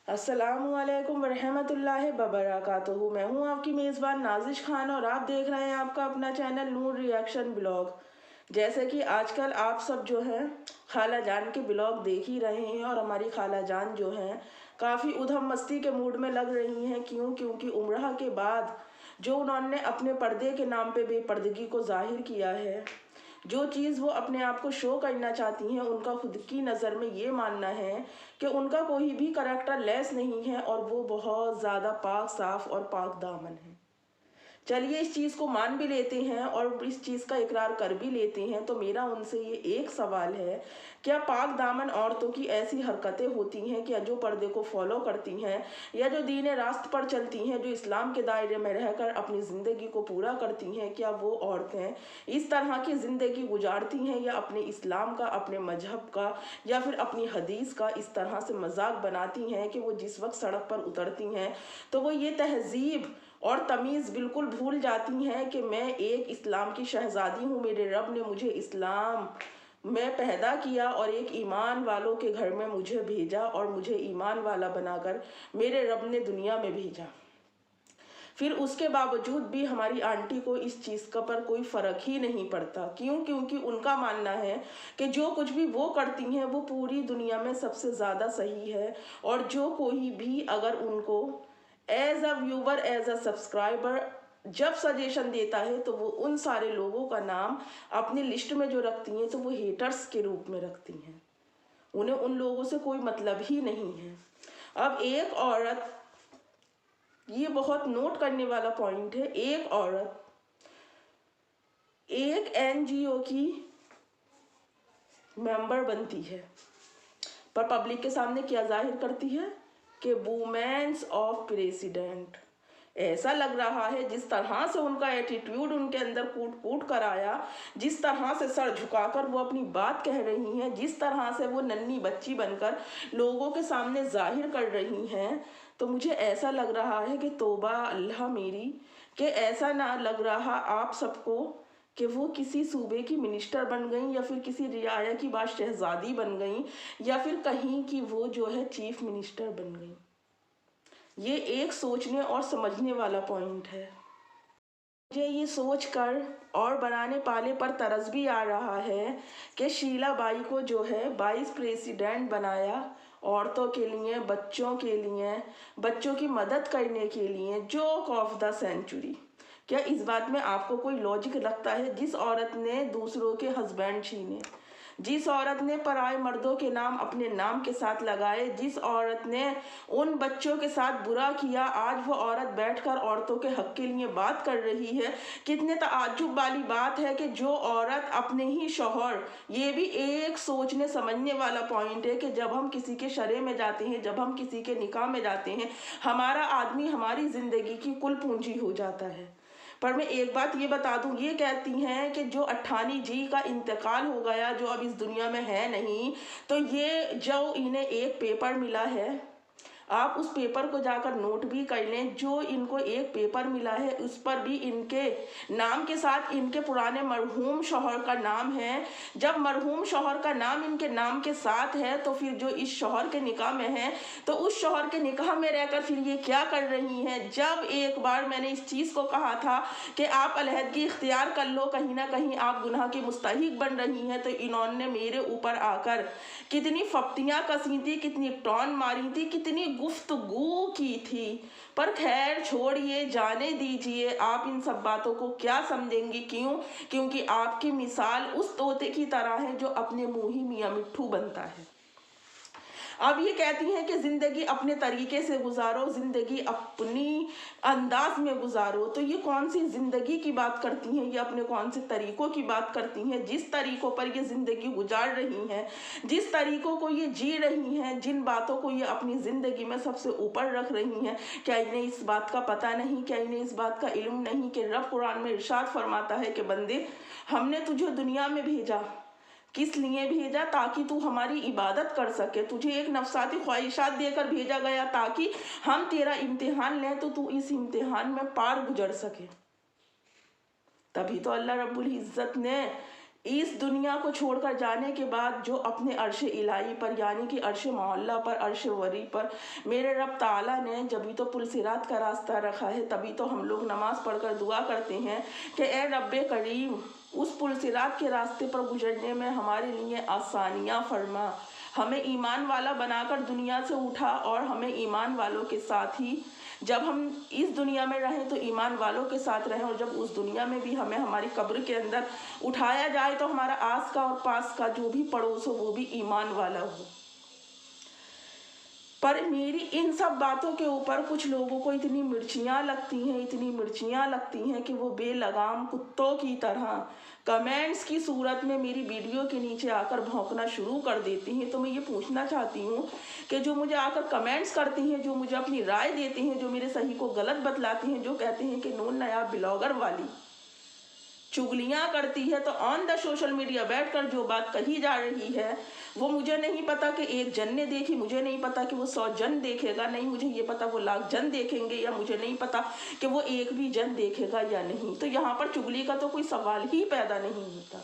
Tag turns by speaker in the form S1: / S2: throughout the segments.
S1: अस्सलामुअलैकुम वरहमतुल्लाहि वबरकातुहू। मैं हूँ आपकी मेज़बान नाजिश खान और आप देख रहे हैं आपका अपना चैनल नूर रिएक्शन ब्लॉग। जैसे कि आजकल आप सब जो है खाला जान के ब्लॉग देख ही रहे हैं और हमारी खाला जान जो है काफ़ी उधम मस्ती के मूड में लग रही हैं। क्योंकि उम्रह के बाद जो उन्होंने अपने पर्दे के नाम पे बेपर्दगी को जाहिर किया है, जो चीज़ वो अपने आप को शो करना चाहती हैं, उनका खुद की नज़र में ये मानना है कि उनका कोई भी करैक्टर लेस नहीं है और वो बहुत ज़्यादा पाक साफ और पाक दामन है। चलिए इस चीज़ को मान भी लेते हैं और इस चीज़ का इकरार कर भी लेते हैं, तो मेरा उनसे ये एक सवाल है, क्या पाक दामन औरतों की ऐसी हरकतें होती हैं क्या जो पर्दे को फॉलो करती हैं या जो दीन रास्त पर चलती हैं, जो इस्लाम के दायरे में रहकर अपनी ज़िंदगी को पूरा करती हैं, क्या वो औरतें इस तरह की ज़िंदगी गुजारती हैं या अपने इस्लाम का, अपने मजहब का या फिर अपनी हदीस का इस तरह से मजाक बनाती हैं कि वो जिस वक्त सड़क पर उतरती हैं तो वो ये तहजीब और तमीज़ बिल्कुल भूल जाती हैं कि मैं एक इस्लाम की शहज़ादी हूँ, मेरे रब ने मुझे इस्लाम में पैदा किया और एक ईमान वालों के घर में मुझे भेजा और मुझे ईमान वाला बनाकर मेरे रब ने दुनिया में भेजा। फिर उसके बावजूद भी हमारी आंटी को इस चीज़ का पर कोई फ़र्क ही नहीं पड़ता। क्योंकि उनका मानना है कि जो कुछ भी वो करती हैं वो पूरी दुनिया में सबसे ज़्यादा सही है और जो कोई भी अगर उनको as a viewer, as a subscriber जब सजेशन देता है तो वो उन सारे लोगों का नाम अपनी लिस्ट में जो रखती हैं तो वो हेटर्स के रूप में रखती हैं। उन्हें उन लोगों से कोई मतलब ही नहीं है। अब एक औरत, ये बहुत नोट करने वाला पॉइंट है, एक औरत एक एनजीओ की मेंबर बनती है पर पब्लिक के सामने क्या जाहिर करती है कि वुमेन्स ऑफ प्रेसिडेंट। ऐसा लग रहा है जिस तरह से उनका एटीट्यूड उनके अंदर कूट कूट कर आया, जिस तरह से सर झुकाकर वो अपनी बात कह रही हैं, जिस तरह से वो नन्ही बच्ची बनकर लोगों के सामने जाहिर कर रही हैं, तो मुझे ऐसा लग रहा है कि तौबा अल्लाह मेरी, कि ऐसा ना लग रहा आप सबको कि वो किसी सूबे की मिनिस्टर बन गई या फिर किसी रियाया की बात शहजादी बन गई या फिर कहीं की वो जो है चीफ मिनिस्टर बन गई। ये एक सोचने और समझने वाला पॉइंट है। मुझे ये सोचकर और बनाने पाले पर तरस भी आ रहा है कि शीला बाई को जो है वाइस प्रेसिडेंट बनाया औरतों के लिए, बच्चों की मदद करने के लिए, जोक ऑफ द सेंचुरी। क्या इस बात में आपको कोई लॉजिक लगता है? जिस औरत ने दूसरों के हस्बैंड छीने, जिस औरत ने पराए मर्दों के नाम अपने नाम के साथ लगाए, जिस औरत ने उन बच्चों के साथ बुरा किया, आज वो औरत बैठकर औरतों के हक के लिए बात कर रही है। कितने ताज्जुब वाली बात है कि जो औरत अपने ही शौहर, ये भी एक सोचने समझने वाला पॉइंट है कि जब हम किसी के शरे में जाते हैं, जब हम किसी के निकाह में जाते हैं, हमारा आदमी हमारी ज़िंदगी की कुल पूंजी हो जाता है। पर मैं एक बात ये बता दूं, ये कहती हैं कि जो अट्ठानी जी का इंतकाल हो गया, जो अब इस दुनिया में है नहीं, तो ये जो इन्हें एक पेपर मिला है, आप उस पेपर को जाकर नोट भी कर लें। जो इनको एक पेपर मिला है उस पर भी इनके नाम के साथ इनके पुराने मरहूम शौहर का नाम है। जब मरहूम शौहर का नाम इनके नाम के साथ है तो फिर जो इस शौहर के निकाह में है, तो उस शौहर के निकाह में रहकर फिर ये क्या कर रही हैं? जब एक बार मैंने इस चीज़ को कहा था कि आप अलहदगी इख्तियार कर लो, कहीं ना कहीं आप गुनाह की मुस्तहिक बन रही हैं, तो इन्होंने मेरे ऊपर आकर कितनी फप्तियाँ कसी थी, कितनी टॉन मारी थी, कितनी गुफ्तगू की थी। पर खैर छोड़िए, जाने दीजिए, आप इन सब बातों को क्या समझेंगी? क्यों? क्योंकि आपकी मिसाल उस तोते की तरह है जो अपने मुंह ही मियाँ मिट्ठू बनता है। अब ये कहती हैं कि ज़िंदगी अपने तरीके से गुजारो, ज़िंदगी अपनी अंदाज में गुजारो। तो ये कौन सी ज़िंदगी की बात करती हैं? ये अपने कौन से तरीक़ों की बात करती हैं? जिस तरीक़ों पर ये ज़िंदगी गुजार रही हैं, जिस तरीक़ों को ये जी रही हैं, जिन बातों को ये अपनी ज़िंदगी में सबसे ऊपर रख रही हैं, क्या इन्हें इस बात का पता नहीं? क्या इन्हें इस बात का इल्म नहीं कि रब कुरान में इरशाद फरमाता है कि बंदे, हमने तुझे दुनिया में भेजा, किस लिए भेजा? ताकि तू हमारी इबादत कर सके। तुझे एक नफसाती ख्वाहिशात देकर भेजा गया ताकि हम तेरा इम्तिहान लें, तो तू इस इम्तिहान में पार गुजर सके। तभी तो अल्लाह रब्बुल इज़्ज़त ने इस दुनिया को छोड़कर जाने के बाद जो अपने अर्श इलाही पर यानी कि अर्श मौला पर, अर्श वरी पर मेरे रब ताला ने जभी तो पुलसिरात का रास्ता रखा है, तभी तो हम लोग नमाज पढ़कर दुआ करते हैं कि ए रब्बे करीम उस पुलसिरात के रास्ते पर गुजरने में हमारे लिए आसानियाँ फरमा, हमें ईमान वाला बनाकर दुनिया से उठा और हमें ईमान वालों के साथ ही जब हम इस दुनिया में रहें तो ईमान वालों के साथ रहें, और जब उस दुनिया में भी हमें हमारी कब्र के अंदर उठाया जाए तो हमारा आस का और पास का जो भी पड़ोस हो वो भी ईमान वाला हो। पर मेरी इन सब बातों के ऊपर कुछ लोगों को इतनी मिर्चियाँ लगती हैं कि वो बेलगाम कुत्तों की तरह कमेंट्स की सूरत में मेरी वीडियो के नीचे आकर भौंकना शुरू कर देती हैं। तो मैं ये पूछना चाहती हूँ कि जो मुझे आकर कमेंट्स करती हैं, जो मुझे अपनी राय देती हैं, जो मेरे सही को गलत बतलाती हैं, जो कहती हैं कि नून नया ब्लॉगर वाली चुगलियाँ करती है, तो ऑन द सोशल मीडिया बैठकर जो बात कही जा रही है वो मुझे नहीं पता कि एक जन ने देखी, मुझे नहीं पता कि वो 100 जन देखेगा, नहीं मुझे ये पता वो लाख जन देखेंगे, या मुझे नहीं पता कि वो एक भी जन देखेगा या नहीं। तो यहाँ पर चुगली का तो कोई सवाल ही पैदा नहीं होता।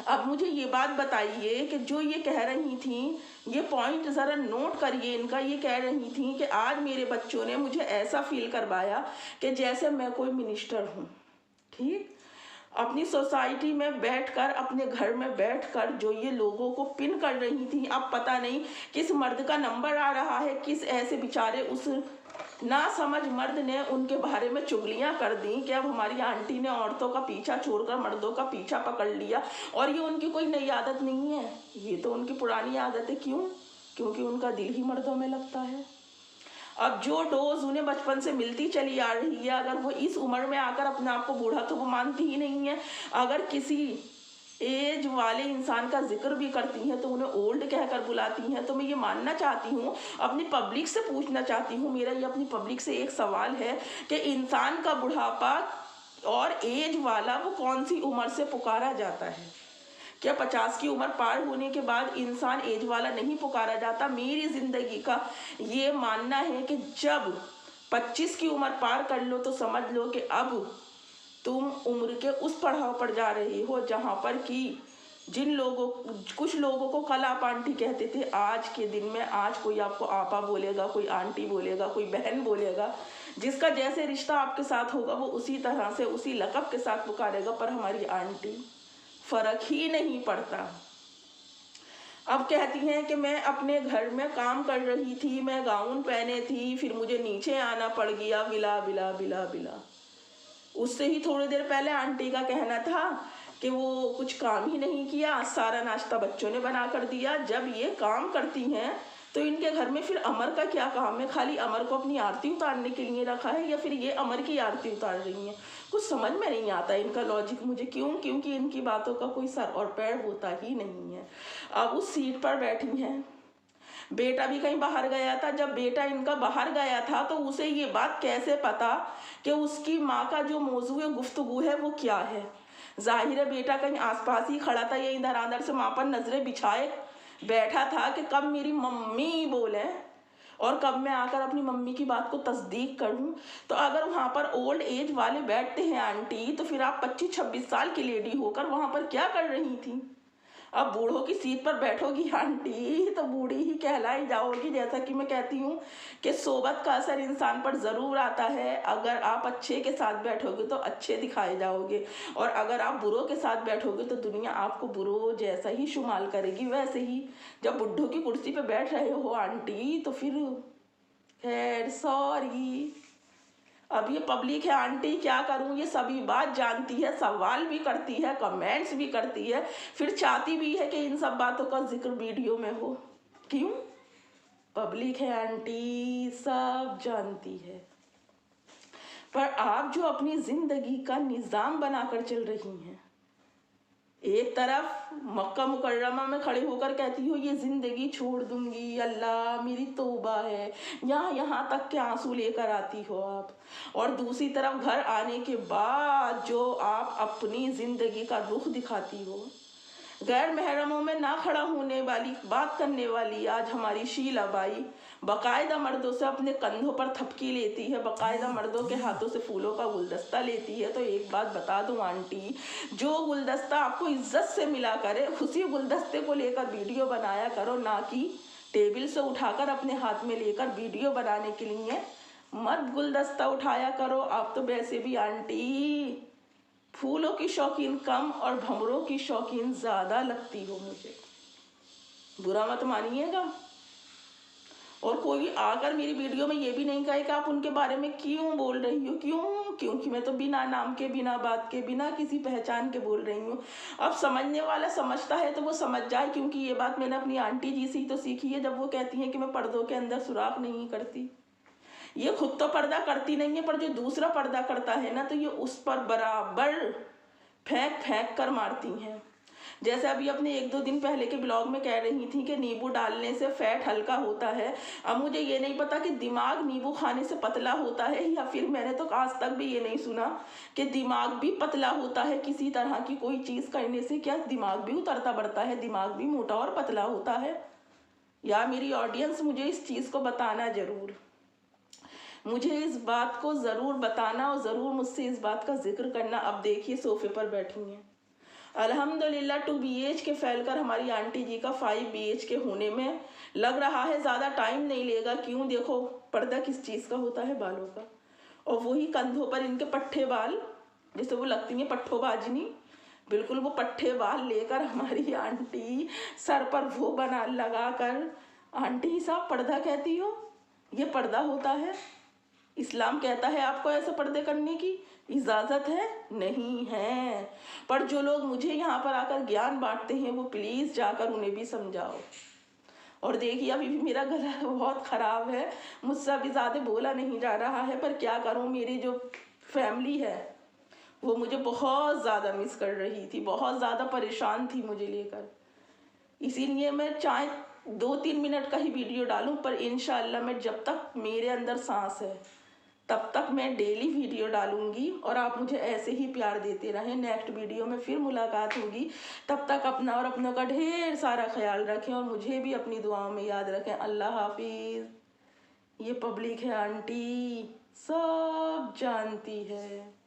S1: अब मुझे ये बात बताइए कि जो ये कह रही थी, ये पॉइंट ज़रा नोट करिए इनका, ये कह रही थी कि आज मेरे बच्चों ने मुझे ऐसा फील करवाया कि जैसे मैं कोई मिनिस्टर हूँ। ठीक, अपनी सोसाइटी में बैठकर, अपने घर में बैठकर जो ये लोगों को पिन कर रही थी, अब पता नहीं किस मर्द का नंबर आ रहा है, किस ऐसे बेचारे उस ना समझ मर्द ने उनके बारे में चुगलियां कर दी कि अब हमारी आंटी ने औरतों का पीछा छोड़कर मर्दों का पीछा पकड़ लिया, और ये उनकी कोई नई आदत नहीं है, ये तो उनकी पुरानी आदत है। क्यों? क्योंकि उनका दिल ही मर्दों में लगता है। अब जो डोज उन्हें बचपन से मिलती चली आ रही है, अगर वो इस उम्र में आकर अपने आप को बूढ़ा, तो वो मानती ही नहीं है। अगर किसी एज वाले इंसान का जिक्र भी करती हैं तो उन्हें ओल्ड कहकर बुलाती हैं। तो मैं ये मानना चाहती हूँ, अपनी पब्लिक से पूछना चाहती हूँ, मेरा ये अपनी पब्लिक से एक सवाल है कि इंसान का बुढ़ापा और एज वाला वो कौन सी उम्र से पुकारा जाता है? क्या 50 की उम्र पार होने के बाद इंसान एज वाला नहीं पुकारा जाता? मेरी ज़िंदगी का ये मानना है कि जब 25 की उम्र पार कर लो तो समझ लो कि अब तुम उम्र के उस पड़ाव पर जा रही हो जहाँ पर कि कुछ लोगों को कल आप आंटी कहते थे, आज के दिन में आज कोई आपको आपा बोलेगा, कोई आंटी बोलेगा, कोई बहन बोलेगा, जिसका जैसे रिश्ता आपके साथ होगा वो उसी तरह से उसी लक़ब के साथ पुकारेगा। पर हमारी आंटी फर्क ही नहीं पड़ता। अब कहती हैं कि मैं अपने घर में काम कर रही थी, मैं गाउन पहने थी, फिर मुझे नीचे आना पड़ गया, बिला बिला बिला बिला। उससे ही थोड़ी देर पहले आंटी का कहना था कि वो कुछ काम ही नहीं किया, सारा नाश्ता बच्चों ने बना कर दिया। जब ये काम करती हैं तो इनके घर में फिर अमर का क्या काम है? खाली अमर को अपनी आरती उतारने के लिए रखा है, या फिर ये अमर की आरती उतार रही हैं? कुछ समझ में नहीं आता इनका लॉजिक मुझे। क्योंकि इनकी बातों का कोई सर और पैर होता ही नहीं है। अब उस सीट पर बैठी हैं, बेटा भी कहीं बाहर गया था। जब बेटा इनका बाहर गया था तो उसे ये बात कैसे पता कि उसकी माँ का जो मौजूद गुफ्तगू है वो क्या है? जाहिर है बेटा कहीं आसपास ही खड़ा था, ये इधर आधर से माँ पर नजरें बिछाए बैठा था कि कब मेरी मम्मी बोले और कब मैं आकर अपनी मम्मी की बात को तस्दीक करूं। तो अगर वहाँ पर ओल्ड एज वाले बैठते हैं आंटी, तो फिर आप 25-26 साल की लेडी होकर वहाँ पर क्या कर रही थी? अब बूढ़ों की सीट पर बैठोगी आंटी तो बूढ़ी ही कहलाई जाओगी। जैसा कि मैं कहती हूँ कि सोबत का असर इंसान पर ज़रूर आता है। अगर आप अच्छे के साथ बैठोगे तो अच्छे दिखाए जाओगे, और अगर आप बुरों के साथ बैठोगे तो दुनिया आपको बुरों जैसा ही शुमार करेगी। वैसे ही जब बुढ़ों की कुर्सी पर बैठ रहे हो आंटी तो फिर खैर सॉरी, अब ये पब्लिक है आंटी, क्या करूं, ये सभी बात जानती है, सवाल भी करती है, कमेंट्स भी करती है, फिर चाहती भी है कि इन सब बातों का जिक्र वीडियो में हो। क्यों? पब्लिक है आंटी, सब जानती है। पर आप जो अपनी जिंदगी का निज़ाम बनाकर चल रही हैं, एक तरफ मक्का मुकर्रमा में खड़े होकर कहती हो ये ज़िंदगी छोड़ दूंगी, अल्लाह मेरी तौबा है, यहाँ तक के आंसू लेकर आती हो आप, और दूसरी तरफ घर आने के बाद जो आप अपनी ज़िंदगी का रुख दिखाती हो, गैर महरमों में ना खड़ा होने वाली, बात करने वाली आज हमारी शीला बाई बाकायदा मर्दों से अपने कंधों पर थपकी लेती है, बाकायदा मर्दों के हाथों से फूलों का गुलदस्ता लेती है। तो एक बात बता दूं आंटी, जो गुलदस्ता आपको इज्जत से मिला करे उसी गुलदस्ते को लेकर वीडियो बनाया करो, ना कि टेबल से उठाकर अपने हाथ में लेकर वीडियो बनाने के लिए मत गुलदस्ता उठाया करो। आप तो वैसे भी आंटी फूलों की शौकीन कम और भंवरों की शौकीन ज़्यादा लगती हो मुझे, बुरा मत मानिएगा। और कोई आकर मेरी वीडियो में ये भी नहीं कहे कि आप उनके बारे में क्यों बोल रही हो, क्यों, क्योंकि मैं तो बिना नाम के, बिना बात के, बिना किसी पहचान के बोल रही हूँ। अब समझने वाला समझता है तो वो समझ जाए, क्योंकि ये बात मैंने अपनी आंटी जी से ही तो सीखी है, जब वो कहती हैं कि मैं पर्दों के अंदर सुराख नहीं करती। ये खुद तो पर्दा करती नहीं है, पर जो दूसरा पर्दा करता है ना, तो ये उस पर बराबर फेंक फेंक कर मारती हैं। जैसे अभी अपने 1-2 दिन पहले के ब्लॉग में कह रही थी कि नींबू डालने से फैट हल्का होता है। अब मुझे ये नहीं पता कि दिमाग नींबू खाने से पतला होता है, या फिर मैंने तो आज तक भी ये नहीं सुना कि दिमाग भी पतला होता है किसी तरह की कोई चीज़ करने से। क्या दिमाग भी उतरता बढ़ता है, दिमाग भी मोटा और पतला होता है? या मेरी ऑडियंस मुझे इस चीज़ को बताना ज़रूर, मुझे इस बात को ज़रूर बताना और ज़रूर मुझसे इस बात का जिक्र करना। अब देखिए सोफे पर बैठी हैं, अल्हम्दुलिल्लाह 2 BHK फैलकर हमारी आंटी जी का 5 BHK होने में लग रहा है ज़्यादा टाइम नहीं लेगा। क्यों? देखो पर्दा किस चीज़ का होता है, बालों का, और वही कंधों पर इनके पट्टे बाल, जैसे वो लगती हैं पट्ठोबाजनी, बिल्कुल वो पट्टे बाल लेकर हमारी आंटी सर पर वो बना लगा कर, आंटी साहब पर्दा कहती हो, ये पर्दा होता है? इस्लाम कहता है आपको ऐसे पर्दे करने की इजाज़त है? नहीं है। पर जो लोग मुझे यहाँ पर आकर ज्ञान बांटते हैं वो प्लीज़ जाकर उन्हें भी समझाओ। और देखिए अभी भी मेरा गला बहुत ख़राब है, मुझसे अभी ज़्यादा बोला नहीं जा रहा है, पर क्या करूँ, मेरी जो फैमिली है वो मुझे बहुत ज़्यादा मिस कर रही थी, बहुत ज़्यादा परेशान थी मुझे लेकर। इसीलिए मैं चाहे 2-3 मिनट का ही वीडियो डालूं, पर इंशाअल्लाह मैं जब तक मेरे अंदर सांस है तब तक मैं डेली वीडियो डालूंगी, और आप मुझे ऐसे ही प्यार देते रहें। नेक्स्ट वीडियो में फिर मुलाकात होगी, तब तक अपना और अपनों का ढेर सारा ख्याल रखें और मुझे भी अपनी दुआओं में याद रखें। अल्लाह हाफिज़। ये पब्लिक है आंटी, सब जानती है।